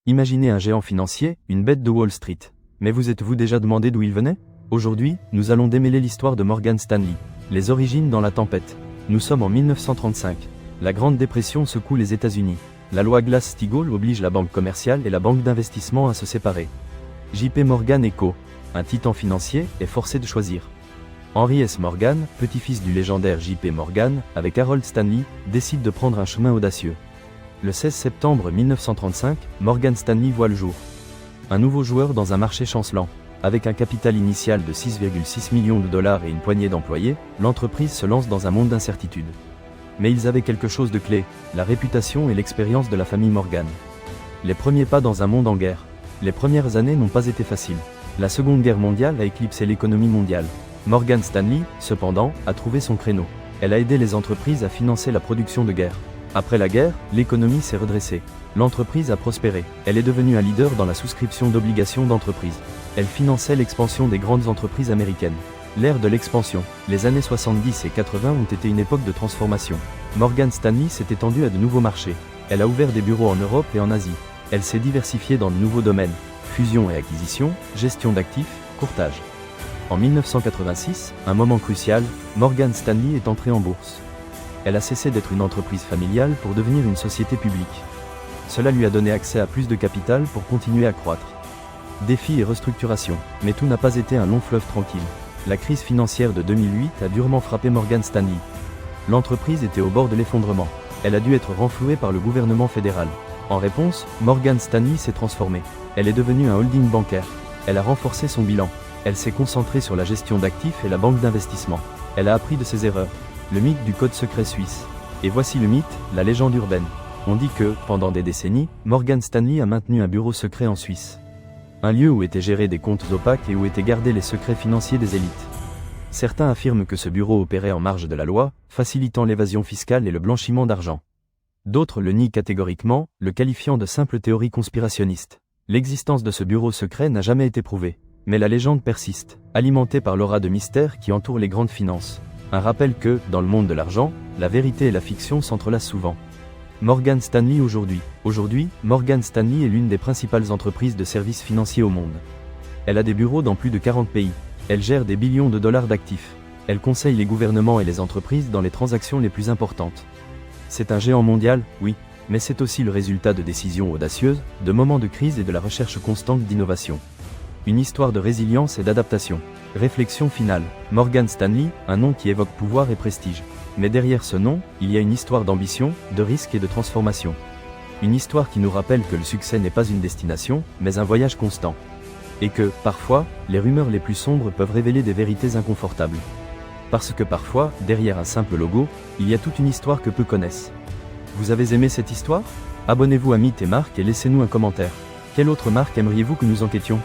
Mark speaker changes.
Speaker 1: Imaginez un géant financier, une bête de Wall Street. Mais vous êtes-vous déjà demandé d'où il venait? Aujourd'hui, nous allons démêler l'histoire de Morgan Stanley. Les origines dans la tempête. Nous sommes en 1935. La Grande Dépression secoue les États-Unis. La loi Glass-Steagall oblige la banque commerciale et la banque d'investissement à se séparer. J.P. Morgan & Co., un titan financier, est forcé de choisir. Henry S. Morgan, petit-fils du légendaire J.P. Morgan, avec Harold Stanley, décide de prendre un chemin audacieux. Le 16 septembre 1935, Morgan Stanley voit le jour. Un nouveau joueur dans un marché chancelant. Avec un capital initial de 6,6 millions de dollars et une poignée d'employés, l'entreprise se lance dans un monde d'incertitude. Mais ils avaient quelque chose de clé, la réputation et l'expérience de la famille Morgan. Les premiers pas dans un monde en guerre. Les premières années n'ont pas été faciles. La Seconde Guerre mondiale a éclipsé l'économie mondiale. Morgan Stanley, cependant, a trouvé son créneau. Elle a aidé les entreprises à financer la production de guerre. Après la guerre, l'économie s'est redressée. L'entreprise a prospéré. Elle est devenue un leader dans la souscription d'obligations d'entreprise. Elle finançait l'expansion des grandes entreprises américaines. L'ère de l'expansion. Les années 70 et 80 ont été une époque de transformation. Morgan Stanley s'est étendue à de nouveaux marchés. Elle a ouvert des bureaux en Europe et en Asie. Elle s'est diversifiée dans de nouveaux domaines. Fusion et acquisition, gestion d'actifs, courtage. En 1986, un moment crucial, Morgan Stanley est entrée en bourse. Elle a cessé d'être une entreprise familiale pour devenir une société publique. Cela lui a donné accès à plus de capital pour continuer à croître. Défis et restructuration. Mais tout n'a pas été un long fleuve tranquille. La crise financière de 2008 a durement frappé Morgan Stanley. L'entreprise était au bord de l'effondrement. Elle a dû être renflouée par le gouvernement fédéral. En réponse, Morgan Stanley s'est transformée. Elle est devenue un holding bancaire. Elle a renforcé son bilan. Elle s'est concentrée sur la gestion d'actifs et la banque d'investissement. Elle a appris de ses erreurs. Le mythe du code secret suisse. Et voici le mythe, la légende urbaine. On dit que, pendant des décennies, Morgan Stanley a maintenu un bureau secret en Suisse. Un lieu où étaient gérés des comptes opaques et où étaient gardés les secrets financiers des élites. Certains affirment que ce bureau opérait en marge de la loi, facilitant l'évasion fiscale et le blanchiment d'argent. D'autres le nient catégoriquement, le qualifiant de simple théorie conspirationniste. L'existence de ce bureau secret n'a jamais été prouvée. Mais la légende persiste, alimentée par l'aura de mystère qui entoure les grandes finances. Un rappel que, dans le monde de l'argent, la vérité et la fiction s'entrelacent souvent. Morgan Stanley aujourd'hui. Aujourd'hui, Morgan Stanley est l'une des principales entreprises de services financiers au monde. Elle a des bureaux dans plus de 40 pays. Elle gère des billions de dollars d'actifs. Elle conseille les gouvernements et les entreprises dans les transactions les plus importantes. C'est un géant mondial, oui, mais c'est aussi le résultat de décisions audacieuses, de moments de crise et de la recherche constante d'innovation. Une histoire de résilience et d'adaptation. Réflexion finale. Morgan Stanley, un nom qui évoque pouvoir et prestige. Mais derrière ce nom, il y a une histoire d'ambition, de risque et de transformation. Une histoire qui nous rappelle que le succès n'est pas une destination, mais un voyage constant. Et que, parfois, les rumeurs les plus sombres peuvent révéler des vérités inconfortables. Parce que parfois, derrière un simple logo, il y a toute une histoire que peu connaissent. Vous avez aimé cette histoire? Abonnez-vous à Mythe et Marque et laissez-nous un commentaire. Quelle autre marque aimeriez-vous que nous enquêtions?